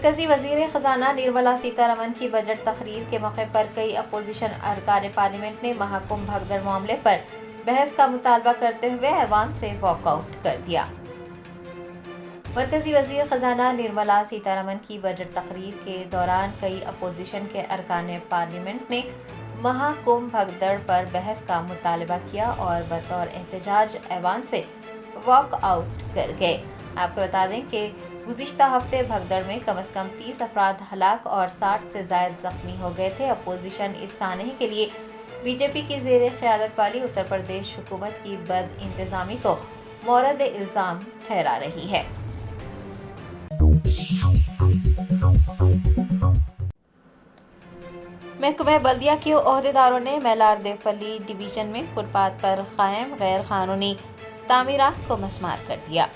مرکزی وزیر خزانہ نرملا سیتارمن کی بجٹ تقریر کے موقع پر کئی اپوزیشن ارکان پارلیمنٹ نے مہاکمبھ بھگدڑ معاملے پر بحث کا مطالبہ کرتے ہوئے ایوان سے واک آؤٹ کر دیا۔ مرکزی وزیر خزانہ نرملا سیتارمن کی بجٹ تقریر کے دوران کئی اپوزیشن کے ارکان پارلیمنٹ نے مہاکمبھ بھگدڑ پر بحث کا مطالبہ کیا اور بطور احتجاج ایوان سے واک آؤٹ کر گئے۔ آپ کو بتا دیں کہ گزشتہ ہفتے بھگدڑ میں کم از کم 30 افراد ہلاک اور 60 سے زائد زخمی ہو گئے تھے۔ اپوزیشن اس سانحے کے لیے بی جے پی کی زیر قیادت والی اتر پردیش حکومت کی بد انتظامی کو مورد الزام ٹھہرا رہی ہے۔ محکمہ بلدیہ کے عہدیداروں نے میلار دیوپلی ڈویژن میں فٹ پاتھ پر قائم غیر قانونی تعمیرات کو مسمار کر دیا۔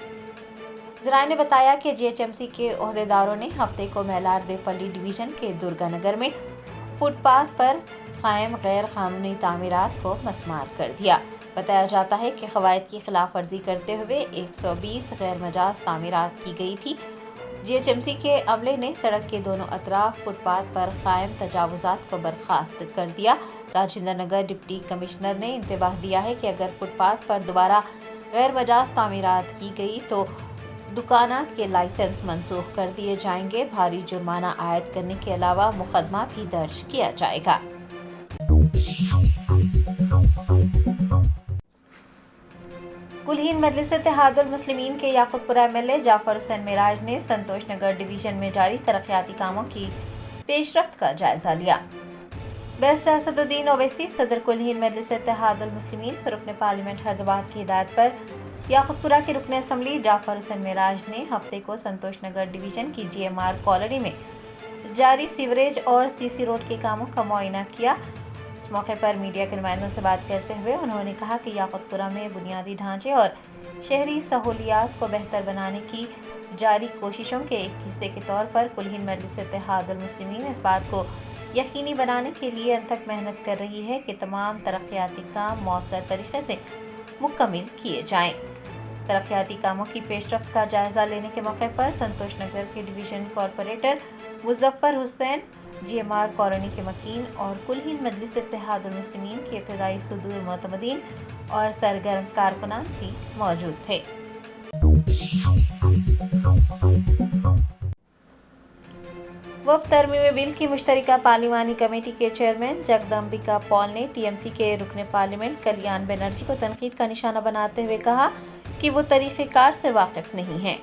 ذرائع نے بتایا کہ جی ایچ ایم سی کے عہدیداروں نے ہفتے کو میلار دیوپلی ڈویژن کے درگا نگر میں فٹ پاتھ پر قائم غیر قانونی تعمیرات کو مسمار کر دیا۔ بتایا جاتا ہے کہ قواعد کی خلاف ورزی کرتے ہوئے 120 غیر مجاز تعمیرات کی گئی تھی۔ جی ایچ ایم سی کے عملے نے سڑک کے دونوں اطراف فٹ پاتھ پر قائم تجاوزات کو برخاست کر دیا۔ راجندر نگر ڈپٹی کمشنر نے انتباہ دیا ہے کہ اگر فٹ پاتھ پر دوبارہ غیر مجاز تعمیرات کی گئی تو دکانات کے لائسنس منسوخ کر دیے جائیں گے۔ بھاری جرمانہ عائد کرنے کے علاوہ مقدمہ بھی درج کیا جائے گا۔ کل ہند مجلس اتحاد المسلمین کے یاقوت پورہ ایم ایل اے جعفر حسین معراج نے سنتوش نگر ڈویژن میں جاری ترقیاتی کاموں کی پیش رفت کا جائزہ لیا۔ بیرسٹر اسد الدین اویسی صدر کل ہند مجلس اتحاد المسلمین رکن پارلیمنٹ حیدرآباد کی ہدایت پر یاقوت پورہ کے رکن اسمبلی جعفر حسین معراج نے ہفتے کو سنتوش نگر ڈویژن کی جی ایم آر کالونی میں جاری سیوریج اور سی سی روڈ کے کاموں کا معائنہ کیا۔ اس موقع پر میڈیا کے نمائندوں سے بات کرتے ہوئے انہوں نے کہا کہ یاقوت پورہ میں بنیادی ڈھانچے اور شہری سہولیات کو بہتر بنانے کی جاری کوششوں کے ایک حصے کے طور پر کل ہند مجلس اتحاد المسلمین اس بات کو یقینی بنانے کے لیے انتھک محنت کر رہی ہے کہ تمام ترقیاتی کام مؤثر طریقے سے مکمل کیے جائیں۔ ترقیاتی کاموں کی پیش رفت کا جائزہ لینے کے موقع پر سنتوش نگر کے ڈویژن کارپوریٹر مظفر حسین، جی ایم آر کالونی کے مکین اور کل ہند مجلس اتحاد المسلمین کے ابتدائی صدور معتمدین اور سرگرم کارکنان بھی موجود تھے۔ وفد ترمیم بل کی مشترکہ پارلیمانی کمیٹی کے چیئرمین جگدمبکا پال نے ٹی ایم سی کے رکن پارلیمنٹ کلیان بنرجی کو تنقید کا نشانہ بناتے ہوئے کہا کہ وہ طریقہ کار سے واقف نہیں ہیں۔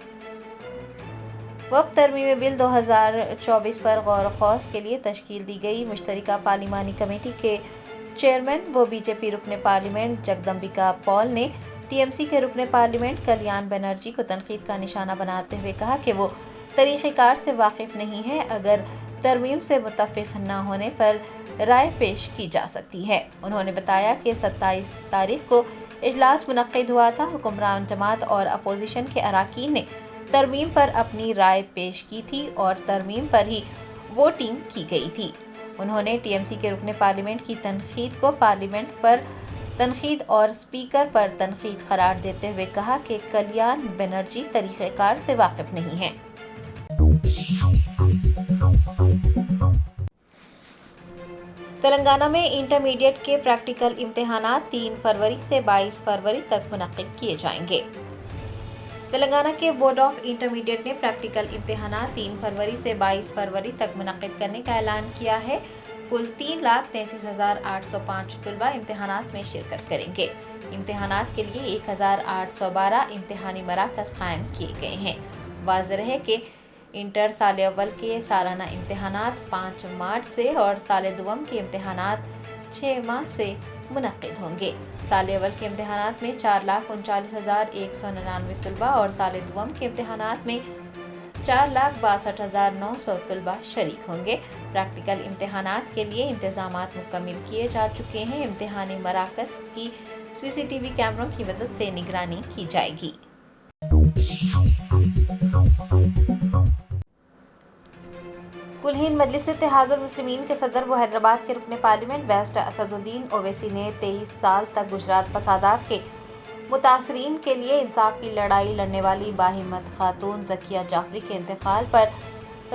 وفد ترمیم بل 2024 پر غور و خوض کے لیے تشکیل دی گئی مشترکہ پارلیمانی کمیٹی کے چیئرمین و بی جے پی رکن پارلیمنٹ جگدمبکا پال نے ٹی ایم سی کے رکن پارلیمنٹ کلیان بنرجی کو تنقید کا نشانہ بناتے ہوئے کہا کہ وہ طریقہ کار سے واقف نہیں ہے، اگر ترمیم سے متفق نہ ہونے پر رائے پیش کی جا سکتی ہے۔ انہوں نے بتایا کہ 27 تاریخ کو اجلاس منعقد ہوا تھا۔ حکمران جماعت اور اپوزیشن کے اراکین نے ترمیم پر اپنی رائے پیش کی تھی اور ترمیم پر ہی ووٹنگ کی گئی تھی۔ انہوں نے ٹی ایم سی کے رکن پارلیمنٹ کی تنقید کو پارلیمنٹ پر تنقید اور اسپیکر پر تنقید قرار دیتے ہوئے کہا کہ کلیان بنرجی طریقہ کار سے واقف نہیں ہیں۔ تلنگانہ میں انٹرمیڈیٹ کے پریکٹیکل امتحانات 3 فروری سے 22 فروری تک منعقد کیے جائیں گے۔ تلنگانہ کے بورڈ آف انٹرمیڈیٹ نے پریکٹیکل امتحانات 3 فروری سے 22 فروری تک منعقد کرنے کا اعلان کیا ہے۔ کل 3,33,805 طلبہ امتحانات میں شرکت کریں گے۔ امتحانات کے لیے 1,812 امتحانی مراکز قائم کیے گئے ہیں۔ واضح ہے کہ انٹر سال اول کے سالانہ امتحانات 5 مارچ سے اور سال دوم کے امتحانات 6 ماہ سے منعقد ہوں گے۔ سال اول کے امتحانات میں 4,39,199 طلبہ اور سال دوم کے امتحانات میں 4,62,900 طلبہ شریک ہوں گے۔ پریکٹیکل امتحانات کے لیے انتظامات مکمل کیے جا چکے ہیں۔ امتحانی مراکز کی سی سی ٹی وی کیمروں کی مدد سے نگرانی کی جائے گی۔ کل ہند مجلس اتحاد المسلمین کے صدر و حیدرآباد کے رکن پارلیمنٹ بیرسٹر اسد الدین اویسی نے 23 سال تک گجرات فسادات کے متاثرین کے لیے انصاف کی لڑائی لڑنے والی باہمت خاتون ذکیہ جعفری کے انتقال پر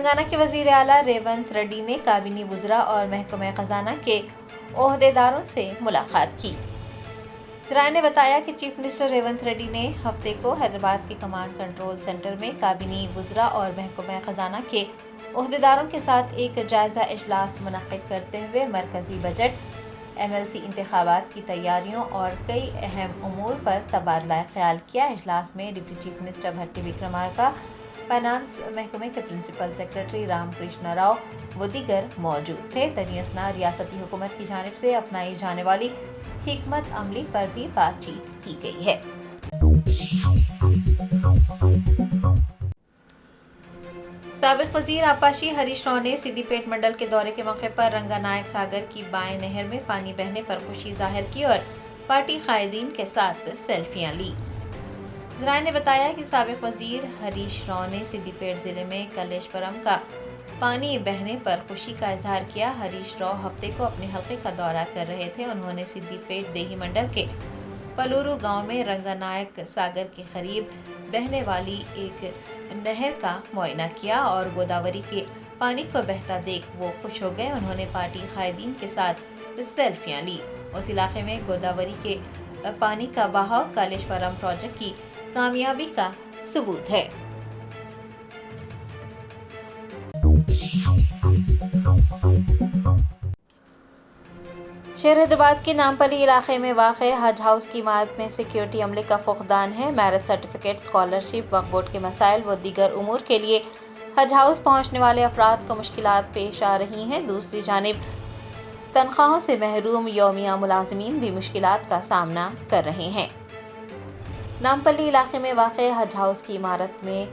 تلنگانہ کے وزیر اعلیٰ ریونت ریڈی نے کابینی وزراء اور محکمہ خزانہ کے عہدیداروں سے ملاقات کی۔ ذرائع نے بتایا کہ چیف منسٹر ریونت ریڈی نے ہفتے کو حیدرآباد کے کمانڈ کنٹرول سینٹر میں کابینی وزراء اور محکمہ خزانہ کے عہدیداروں کے ساتھ ایک جائزہ اجلاس منعقد کرتے ہوئے مرکزی بجٹ، MLC انتخابات کی تیاریوں اور کئی اہم امور پر تبادلہ خیال کیا۔ اجلاس میں ڈپٹی چیف منسٹر بھٹی وکرمارکا، فائنانس محکمے کے پرنسپل سیکرٹری رام کرشنا راؤ و دیگر موجود تھے۔ تنی اثنا ریاستی حکومت کی جانب سے اپنائی جانے والی حکمت عملی پر بھی بات چیت کی گئی ہے۔ سابق وزیر آبپاشی ہریش راؤ نے سدی پیٹ منڈل کے دورے کے موقع پر رنگا نائک ساگر کی بائیں نہر میں پانی بہنے پر خوشی ظاہر کی اور پارٹی قائدین کے ساتھ سیلفیاں لی۔ ذرائع نے بتایا کہ سابق وزیر ہریش راؤ نے سدی پیٹ ضلع میں کلیشورم کا پانی بہنے پر خوشی کا اظہار کیا۔ ہریش راؤ ہفتے کو اپنے حلقے کا دورہ کر رہے تھے۔ انہوں نے سدی پیٹ دیہی منڈل کے پلورو گاؤں میں رنگا نائک ساگر کے قریب بہنے والی ایک نہر کا معائنہ کیا اور گوداوری کے پانی کو بہتا دیکھ وہ خوش ہو گئے۔ انہوں نے پارٹی قائدین کے ساتھ سیلفیاں لی۔ اس علاقے میں گوداوری کے پانی کا بہاؤ کالیشورم پروجیکٹ کی کامیابی کا ثبوت ہے۔ شہر حیدرآباد کے نامپلی علاقے میں واقع حج ہاؤس کی عمارت میں سیکیورٹی عملے کا فقدان ہے۔ میرٹ سرٹیفکیٹ، اسکالرشپ، وقف بورڈ کے مسائل و دیگر امور کے لیے حج ہاؤس پہنچنے والے افراد کو مشکلات پیش آ رہی ہیں۔ دوسری جانب تنخواہوں سے محروم یومیہ ملازمین بھی مشکلات کا سامنا کر رہے ہیں۔ نامپلی علاقے میں واقع حج ہاؤس کی عمارت میں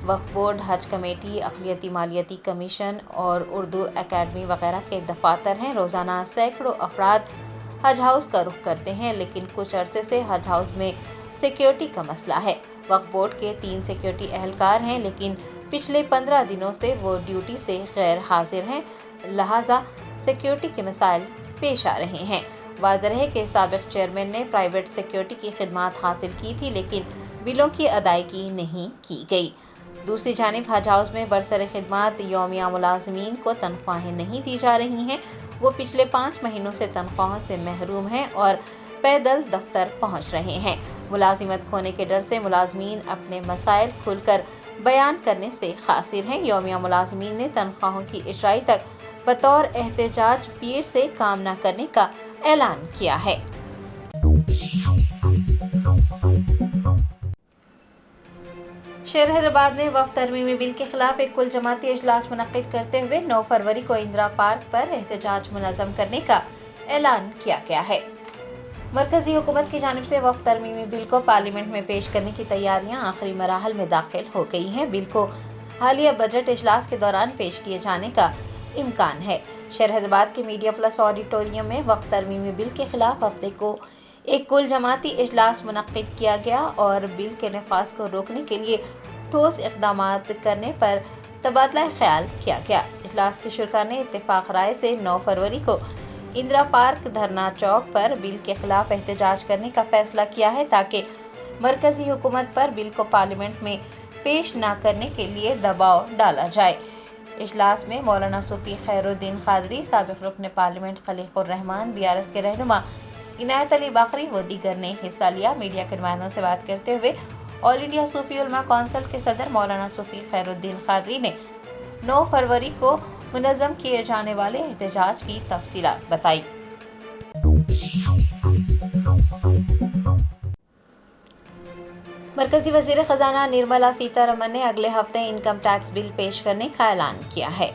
وقف بورڈ، حج کمیٹی، اقلیتی مالیاتی کمیشن اور اردو اکیڈمی وغیرہ کے دفاتر ہیں۔ روزانہ سینکڑوں افراد حج ہاؤس کا رخ کرتے ہیں، لیکن کچھ عرصے سے حج ہاؤس میں سیکیورٹی کا مسئلہ ہے۔ وقف بورڈ کے 3 سیکیورٹی اہلکار ہیں، لیکن پچھلے 15 دنوں سے وہ ڈیوٹی سے غیر حاضر ہیں، لہٰذا سیکیورٹی کے مسائل پیش آ رہے ہیں۔ واضح ہے کہ سابق چیئرمین نے پرائیویٹ سیکیورٹی کی خدمات حاصل کی تھی، لیکن بلوں کی ادائیگی نہیں کی گئی۔ دوسری جانب حج ہاؤس میں برسر خدمات یومیہ ملازمین کو تنخواہیں نہیں دی جا رہی ہیں۔ وہ پچھلے 5 مہینوں سے تنخواہوں سے محروم ہیں اور پیدل دفتر پہنچ رہے ہیں۔ ملازمت کھونے کے ڈر سے ملازمین اپنے مسائل کھل کر بیان کرنے سے قاصر ہیں۔ یومیہ ملازمین نے تنخواہوں کی اجرائی تک بطور احتجاج بھیڑ سے کام نہ کرنے کا اعلان کیا ہے۔ شہر حیدرآباد میں وفد ترمیمی بل کے خلاف ایک کل جماعتی اجلاس منعقد کرتے ہوئے 9 فروری کو اندرا پارک پر احتجاج منظم کرنے کا اعلان کیا گیا ہے۔ مرکزی حکومت کی جانب سے وفد ترمیمی بل کو پارلیمنٹ میں پیش کرنے کی تیاریاں آخری مراحل میں داخل ہو گئی ہیں۔ بل کو حالیہ بجٹ اجلاس کے دوران پیش کیے جانے کا امکان ہے۔ شہر حیدرآباد کے میڈیا پلس آڈیٹوریم میں وفد ترمیمی بل کے خلاف ہفتے کو ایک کل جماعتی اجلاس منعقد کیا گیا اور بل کے نفاذ کو روکنے کے لیے ٹھوس اقدامات کرنے پر تبادلہ خیال کیا گیا۔ اجلاس کے شرکاء نے اتفاق رائے سے 9 فروری کو اندرا پارک دھرنا چوک پر بل کے خلاف احتجاج کرنے کا فیصلہ کیا ہے، تاکہ مرکزی حکومت پر بل کو پارلیمنٹ میں پیش نہ کرنے کے لیے دباؤ ڈالا جائے۔ اجلاس میں مولانا صوفی خیر الدین قادری، سابق رکن پارلیمنٹ خلیق الرحمان، BRS کے رہنما عنایت علی باقری و دیگر نے حصہ لیا۔ میڈیا کے نمائندوں سے بات کرتے ہوئے آل انڈیا صوفی علماء کونسل کے صدر مولانا صوفی خیر الدین قادری نے 9 فروری کو منظم کیے جانے والے احتجاج کی تفصیلات بتائی۔ مرکزی وزیر خزانہ نرملا سیتا رمن نے اگلے ہفتے انکم ٹیکس بل پیش کرنے کا اعلان کیا ہے۔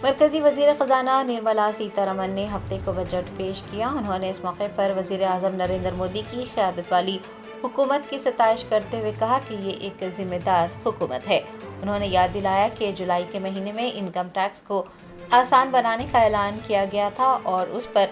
مرکزی وزیر خزانہ نرملا سیتا رمن نے ہفتے کو بجٹ پیش کیا۔ انہوں نے اس موقع پر وزیر اعظم نریندر مودی کی قیادت والی حکومت کی ستائش کرتے ہوئے کہا کہ یہ ایک ذمہ دار حکومت ہے۔ انہوں نے یاد دلایا کہ جولائی کے مہینے میں انکم ٹیکس کو آسان بنانے کا اعلان کیا گیا تھا اور اس پر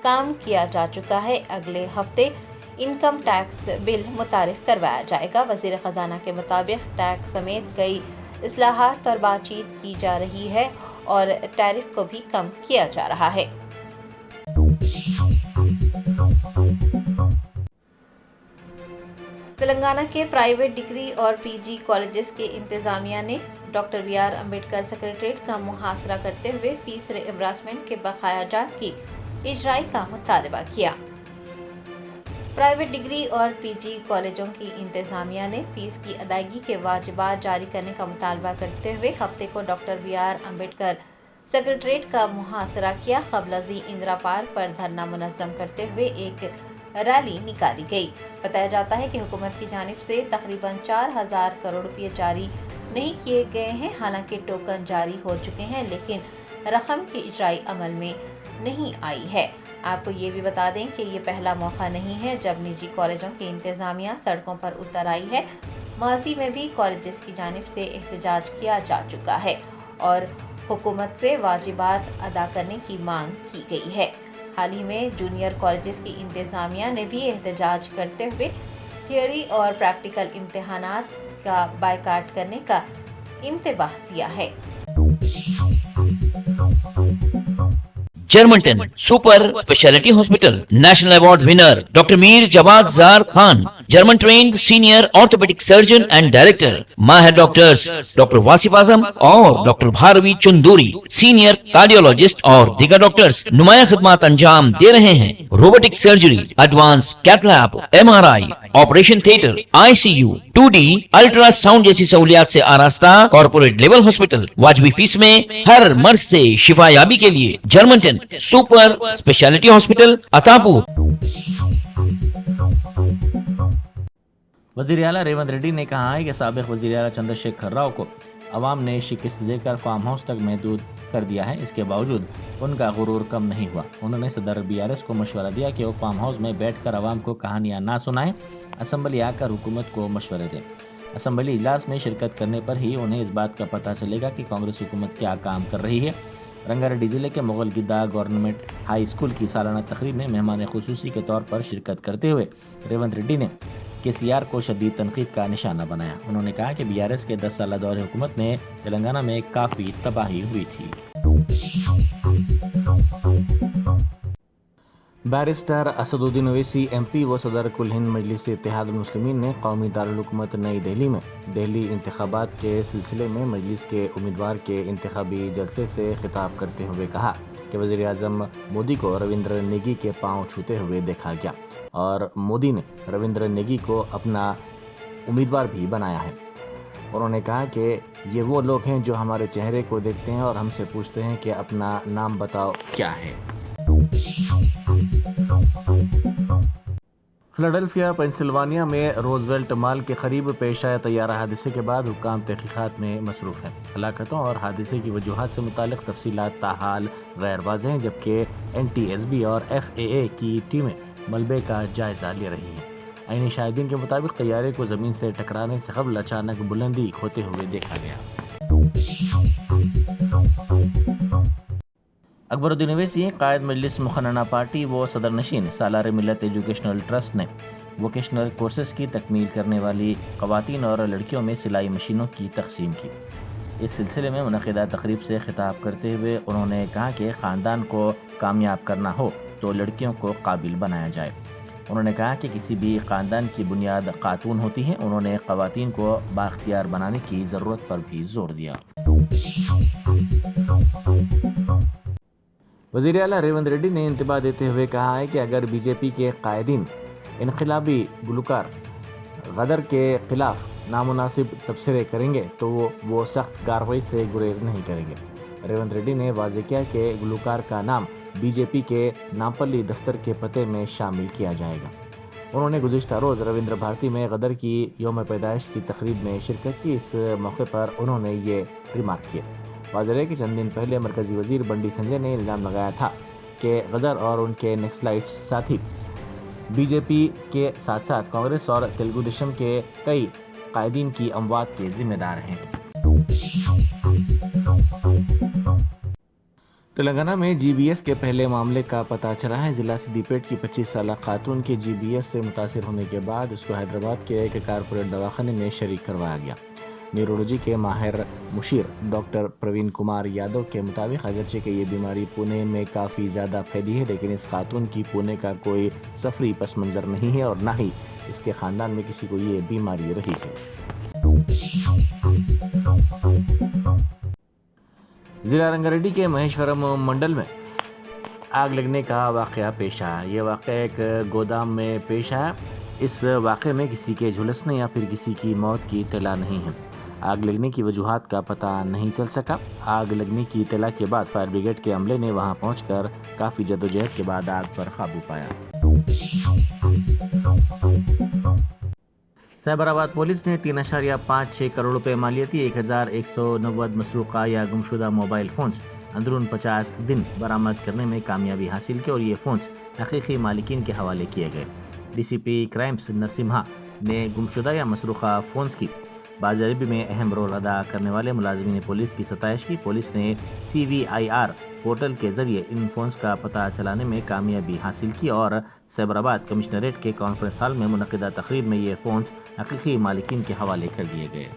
کام کیا جا چکا ہے۔ اگلے ہفتے انکم ٹیکس بل متعارف کروایا جائے گا۔ وزیر خزانہ کے مطابق ٹیکس سمیت کئی اصلاحات پر بات چیت کی جا رہی ہے اور ٹیرف کو بھی کم کیا جا رہا ہے۔ تلنگانہ کے پرائیویٹ ڈگری اور پی جی کالجز کے انتظامیہ نے doctor B R Ambedkar secretariat کا محاصرہ کرتے ہوئے فیس ری امبرسمنٹ کے بقایا جات کی اجرائی کا مطالبہ کیا۔ پرائیویٹ ڈگری اور پی جی کالجوں کی انتظامیہ نے فیس کی ادائیگی کے واجبات جاری کرنے کا مطالبہ کرتے ہوئے ہفتے کو doctor B R Ambedkar secretariat کا محاصرہ کیا۔ قبل ازیں اندرا پارک پر دھرنا منظم کرتے ہوئے ایک ریلی نکالی گئی۔ بتایا جاتا ہے کہ حکومت کی جانب سے تقریباً 4000 کروڑ روپے جاری نہیں کیے گئے ہیں، حالانکہ ٹوکن جاری ہو چکے ہیں، لیکن رقم کی اجرائی عمل میں نہیں آئی ہے۔ آپ کو یہ بھی بتا دیں کہ یہ پہلا موقع نہیں ہے جب نجی کالجوں کی انتظامیہ سڑکوں پر اتر آئی ہے۔ ماضی میں بھی کالجز کی جانب سے احتجاج کیا جا چکا ہے اور حکومت سے واجبات ادا کرنے کی مانگ کی گئی ہے۔ حال ہی میں جونیئر کالجز کی انتظامیہ نے بھی احتجاج کرتے ہوئے تھیوری اور پریکٹیکل امتحانات کا بائیکاٹ کرنے کا انتباہ دیا ہے۔ جرمنٹن super specialty hospital national award winner doctor Mir Jawad Zar Khan, German trained senior orthopedic surgeon and director, ماہر ڈاکٹرز ڈاکٹر واصف اعظم اور doctor Bharavi Chanduri, senior cardiologist اور دیگر ڈاکٹرز نمایاں خدمات انجام دے رہے ہیں۔ Robotic surgery, advance cath lab, M R I, operation theatre, I C U, 2D ultrasound جیسی سہولیات سے آراستہ کارپوریٹ لیول ہاسپٹل، واجبی فیس میں ہر مرض سے شفا یابی کے لیے جرمنٹن سپر اسپیشلٹی ہاسپٹل عطاپور۔ وزیر اعلیٰ ریونت ریڈی نے کہا ہے کہ سابق وزیر اعلیٰ چندر شیکھر راؤ کو عوام نے شکست دے کر فارم ہاؤس تک محدود کر دیا ہے، اس کے باوجود ان کا غرور کم نہیں ہوا۔ انہوں نے صدر BRS کو مشورہ دیا کہ وہ فارم ہاؤس میں بیٹھ کر عوام کو کہانیاں نہ سنائیں، اسمبلی آ کر حکومت کو مشورے دیں۔ اسمبلی اجلاس میں شرکت کرنے پر ہی انہیں اس بات کا پتہ چلے گا کہ کانگریس حکومت کیا کام کر رہی ہے۔ رنگا ریڈی ضلع کے مغل گدہ گورنمنٹ ہائی اسکول کی سالانہ تقریب میں مہمان خصوصی کے طور پر شرکت کرتے ہوئے ریونت ریڈی نے KCR کو شدید تنقید کا نشانہ بنایا۔ انہوں نے کہا کہ BRS کے 10 سالہ دور حکومت میں تلنگانہ میں کافی تباہی ہوئی تھی۔ بیرسٹر اسدالدین اویسی MP و صدر کل ہند مجلس اتحاد المسلمین نے قومی دارالحکومت نئی دہلی میں دہلی انتخابات کے سلسلے میں مجلس کے امیدوار کے انتخابی جلسے سے خطاب کرتے ہوئے کہا کہ وزیر اعظم مودی کو رویندر نیگی کے پاؤں چھوتے ہوئے دیکھا گیا اور مودی نے رویندر نیگی کو اپنا امیدوار بھی بنایا ہے۔ انہوں نے کہا کہ یہ وہ لوگ ہیں جو ہمارے چہرے کو دیکھتے ہیں اور ہم سے پوچھتے ہیں کہ اپنا نام بتاؤ کیا ہے۔ فلاڈیلفیا پینسلوانیا میں روزویلٹ مال کے قریب پیش آئے طیارہ حادثے کے بعد حکام تحقیقات میں مصروف ہیں۔ ہلاکتوں اور حادثے کی وجوہات سے متعلق تفصیلات تاحال غیر واضح ہیں، جبکہ NTSB اور FAA کی ٹیمیں ملبے کا جائزہ لے رہی ہیں۔ عینی شاہدین کے مطابق طیارے کو زمین سے ٹکرانے سے قبل اچانک بلندی کھوتے ہوئے دیکھا گیا۔ اکبر الدین اویسی قائد مجلس مقننہ پارٹی و صدر نشین سالار ملت ایجوکیشنل ٹرسٹ نے ووکیشنل کورسز کی تکمیل کرنے والی خواتین اور لڑکیوں میں سلائی مشینوں کی تقسیم کی۔ اس سلسلے میں منعقدہ تقریب سے خطاب کرتے ہوئے انہوں نے کہا کہ خاندان کو کامیاب کرنا ہو تو لڑکیوں کو قابل بنایا جائے۔ انہوں نے کہا کہ کسی بھی خاندان کی بنیاد خاتون ہوتی ہیں۔ انہوں نے خواتین کو بااختیار بنانے کی ضرورت پر بھی زور دیا۔ وزیر اعلیٰ ریونت ریڈی نے انتباہ دیتے ہوئے کہا ہے کہ اگر BJP کے قائدین انقلابی گلوکار غدر کے خلاف نامناسب تبصرے کریں گے تو وہ سخت کارروائی سے گریز نہیں کریں گے۔ ریونت ریڈی نے واضح کیا کہ گلوکار کا نام BJP کے نامپلی دفتر کے پتے میں شامل کیا جائے گا۔ انہوں نے گزشتہ روز رویندر بھارتی میں غدر کی یوم پیدائش کی تقریب میں شرکت کی۔ اس موقع پر انہوں نے یہ ریمارک کیا۔ واضح ہے کہ چند دن پہلے مرکزی وزیر بنڈی سنجے نے الزام لگایا تھا کہ غدر اور ان کے نیکسلائٹ ساتھی BJP کے ساتھ ساتھ کانگریس اور تلگو دیشم کے کئی قائدین کی اموات کے ذمہ دار ہیں۔ تلنگانہ میں GBS کے پہلے معاملے کا پتہ چلا ہے۔ ضلع سدی پیٹ کی 25 سالہ خاتون کے GBS سے متاثر ہونے کے بعد اس کو حیدرآباد کے ایک کارپوریٹ دواخانے میں شریک کروایا گیا۔ نیورولوجی کے ماہر مشیر ڈاکٹر پروین کمار یادو کے مطابق اگرچہ کہ یہ بیماری پونے میں کافی زیادہ پھیلی ہے، لیکن اس خاتون کی پونے کا کوئی سفری پس منظر نہیں ہے اور نہ ہی اس کے خاندان میں کسی کو یہ بیماری رہی ہے۔ ضلع رنگاریڈی کے مہیشورم منڈل میں آگ لگنے کا واقعہ پیش آیا۔ یہ واقعہ ایک گودام میں پیش آیا۔ اس واقعے میں کسی کے جھلسنے یا پھر کسی کی موت کی اطلاع نہیں ہے۔ آگ لگنے کی وجوہات کا پتہ نہیں چل سکا۔ آگ لگنے کی اطلاع کے بعد فائر بریگیڈ کے عملے نے وہاں پہنچ کر کافی جدوجہد کے بعد آگ پر قابو پایا۔ سائبر آباد پولیس نے 3.56 کروڑ روپے مالیتی 1190 مسروقہ یا گمشدہ موبائل فونز اندرون 50 دن برآمد کرنے میں کامیابی حاصل کی اور یہ فونز حقیقی مالکین کے حوالے کیے گئے۔ ڈی سی پی کرائمز نرسمہا نے گمشدہ یا مسروقہ فونز کی بازیابی میں اہم رول ادا کرنے والے ملازمین پولیس کی ستائش کی۔ پولیس نے CVIR پورٹل کے ذریعے ان فونز کا پتہ چلانے میں کامیابی حاصل کی اور سائبر آباد کمشنریٹ کے کانفرنس ہال میں منعقدہ تقریب میں یہ فونز حقیقی مالکین کے حوالے کر دیے گئے۔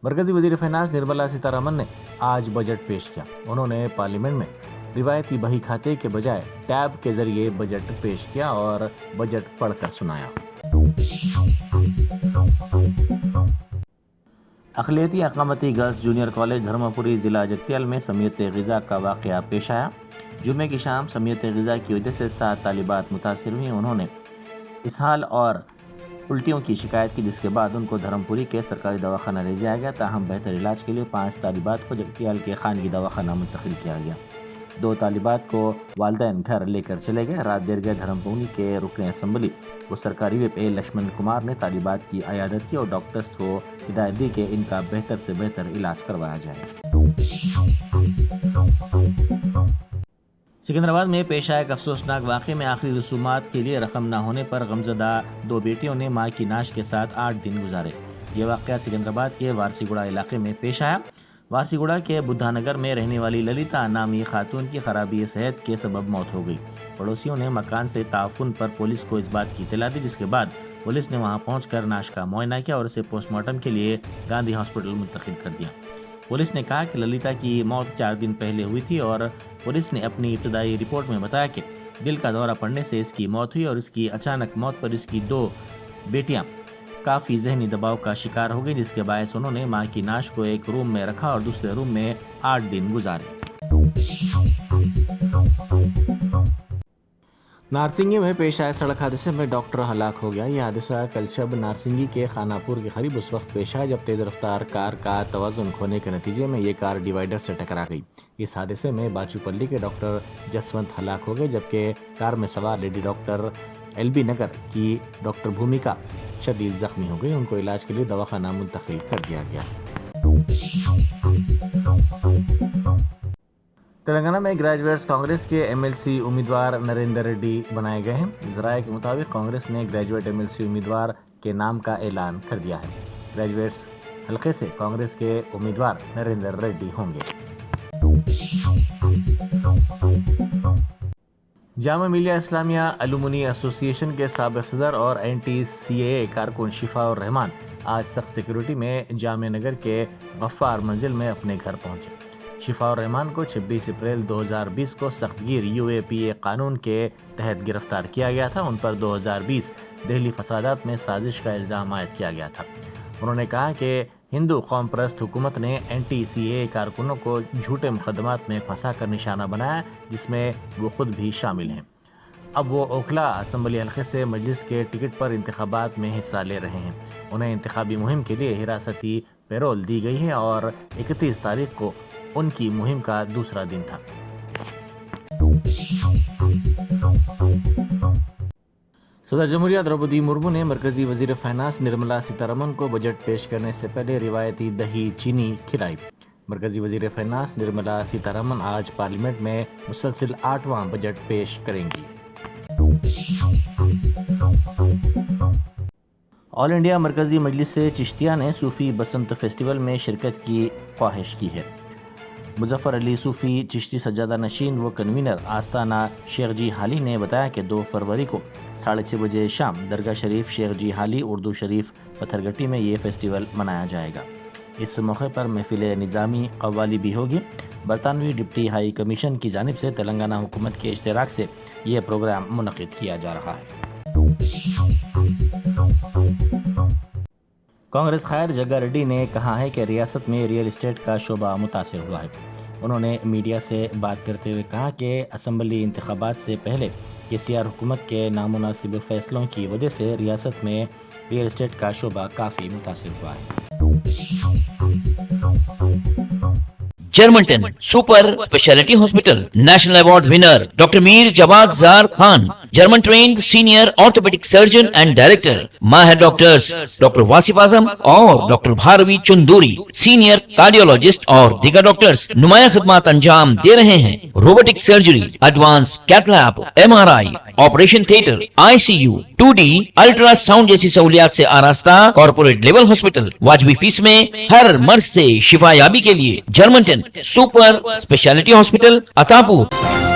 مرکزی وزیر فائنانس نرملا سیتا رمن نے آج بجٹ پیش کیا۔ انہوں نے پارلیمنٹ میں روایتی بہی کھاتے کے بجائے ٹیب کے ذریعے بجٹ پیش کیا اور بجٹ پڑھ کر سنایا۔ اقلیتی اقامتی گرلز جونیئر کالج دھرمپوری ضلع جگتیال میں سمیت غذا کا واقعہ پیش آیا۔ جمعے کی شام سمیت غذا کی وجہ سے 7 طالبات متاثر ہوئیں۔ انہوں نے اسہال اور الٹیوں کی شکایت کی، جس کے بعد ان کو دھرمپوری کے سرکاری دواخانہ لے جایا گیا، تاہم بہتر علاج کے لیے 5 طالبات کو جگتیال کے خانگی دواخانہ منتقل کیا گیا۔ 2 طالبات کو والدین گھر لے کر چلے گئے۔ رات دیر گئے دھرمپوری کے رکن اسمبلی و سرکاری ویب لکشمن کمار نے طالبات کی عیادت کی اور ڈاکٹرز کو ہدایت دی کہ ان کا بہتر سے بہتر علاج کروایا جائے۔ سکندرآباد میں پیش آئے ایک افسوسناک واقعے میں آخری رسومات کے لیے رقم نہ ہونے پر غمزدہ 2 بیٹیوں نے ماں کی نعش کے ساتھ 8 دن گزارے۔ یہ واقعہ سکندرآباد کے وارسی گوڑا علاقے میں پیش آیا۔ وارسی گوڑا کے بدھا نگر میں رہنے والی للیتا نامی خاتون کی خرابی صحت کے سبب موت ہو گئی۔ پڑوسیوں نے مکان سے تعفن پر پولیس کو اس بات کی اطلاع دی، جس کے بعد پولیس نے وہاں پہنچ کر نعش کا معائنہ کیا اور اسے پوسٹ مارٹم کے لیے گاندھی ہاسپٹل منتقل کر دیا۔ پولیس نے کہا کہ للیتا کی موت 4 دن پہلے ہوئی تھی اور پولیس نے اپنی ابتدائی رپورٹ میں بتایا کہ دل کا دورہ پڑنے سے اس کی موت ہوئی اور اس کی اچانک موت پر اس کی 2 بیٹیاں کافی ذہنی دباؤ کا شکار ہو گئی، جس کے باعث انہوں نے ماں کی نعش کو ایک روم میں رکھا اور دوسرے روم میں 8 دن گزارے۔ نارسنگی میں پیش آئے سڑک حادثے میں ڈاکٹر ہلاک ہو گیا۔ یہ حادثہ کل شب نارسنگی کے خانہ پور کے قریب اس وقت پیش آیا جب تیز رفتار کار کا توازن کھونے کے نتیجے میں یہ کار ڈیوائیڈر سے ٹکرا گئی۔ اس حادثے میں باچوپلی کے ڈاکٹر جسونت ہلاک ہو گئے، جبکہ کار میں سوار لیڈی ڈاکٹر LB نگر کی ڈاکٹر بھومیکا شدید زخمی ہو گئی۔ ان کو علاج کے لیے دواخانہ منتقل کر دیا گیا۔ تلنگانہ میں گریجویٹس کانگریس کے MLC امیدوار نریندر ریڈی بنائے گئے ہیں۔ ذرائع کے مطابق کانگریس نے گریجویٹ MLC امیدوار کے نام کا اعلان کر دیا ہے۔ گریجویٹس حلقے سے کانگریس کے امیدوار نریندر ریڈی ہوں گے۔ جامعہ ملیہ اسلامیہ الومنی ایسوسی ایشن کے سابق صدر اور anti-CAA کارکن شفاء الرحمان آج سخت سیکورٹی میں جامعہ نگر کے غفار منزل میں اپنے گھر پہنچے۔ شفاء الرحمان کو 26 اپریل 2020 کو سخت گیر UAPA قانون کے تحت گرفتار کیا گیا تھا۔ ان پر 2020 دہلی فسادات میں سازش کا الزام عائد کیا گیا تھا۔ انہوں نے کہا کہ ہندو قوم پرست حکومت نے anti-CAA کارکنوں کو جھوٹے مقدمات میں پھنسا کر نشانہ بنایا، جس میں وہ خود بھی شامل ہیں۔ اب وہ اوکھلا اسمبلی حلقے سے مجلس کے ٹکٹ پر انتخابات میں حصہ لے رہے ہیں۔ انہیں انتخابی مہم کے لیے حراستی پیرول دی گئی ہے اور 31 تاریخ کو ان کی مہم کا دوسرا دن تھا۔ صدر جمہوریہ دروپدی مرمو نے مرکزی وزیر فائنانس نرملا سیتا رمن کو بجٹ پیش کرنے سے پہلے روایتی دہی چینی کھلائی۔ مرکزی وزیر فائنانس نرملا سیتا رمن آج پارلیمنٹ میں مسلسل 8واں بجٹ پیش کریں گی۔ آل انڈیا مرکزی مجلس سے چشتیہ نے صوفی بسنت فیسٹیول میں شرکت کی خواہش کی ہے۔ مظفر علی صوفی چشتی سجادہ نشین و کنوینر آستانہ شیخ جی حالی نے بتایا کہ 2 فروری کو 6:30 بجے شام درگاہ شریف شیخ جی حالی اردو شریف پتھر گٹی میں یہ فیسٹیول منایا جائے گا۔ اس موقع پر محفل نظامی قوالی بھی ہوگی۔ برطانوی ڈپٹی ہائی کمیشن کی جانب سے تلنگانہ حکومت کے اشتراک سے یہ پروگرام منعقد کیا جا رہا ہے۔ کانگریس خیر جگہ ریڈی نے کہا ہے کہ ریاست میں ریئل اسٹیٹ کا شعبہ متاثر ہوا ہے۔ انہوں نے میڈیا سے بات کرتے ہوئے کہا کہ اسمبلی انتخابات سے پہلے KCR حکومت کے نامناسب فیصلوں کی وجہ سے ریاست میں ریئل اسٹیٹ کا شعبہ کافی متاثر ہوا ہے۔ جرمنٹن super specialty hospital national award winner doctor Mir Jawad Zar Khan, German trained senior orthopedic surgeon and director, ماہر ڈاکٹرز ڈاکٹر واصف اعظم اور doctor Bharavi Chanduri, senior cardiologist اور دیگر ڈاکٹرز نمایاں خدمات انجام دے رہے ہیں۔ Robotic surgery, advance cath lab, MRI، operation theatre, ICU، 2D ultrasound جیسی سہولیات سے آراستہ کارپوریٹ لیول ہاسپٹل، واجبی فیس میں ہر مرض سے شفا یابی کے لیے جرمنٹن سپر اسپیشلٹی ہاسپٹل عطا پور۔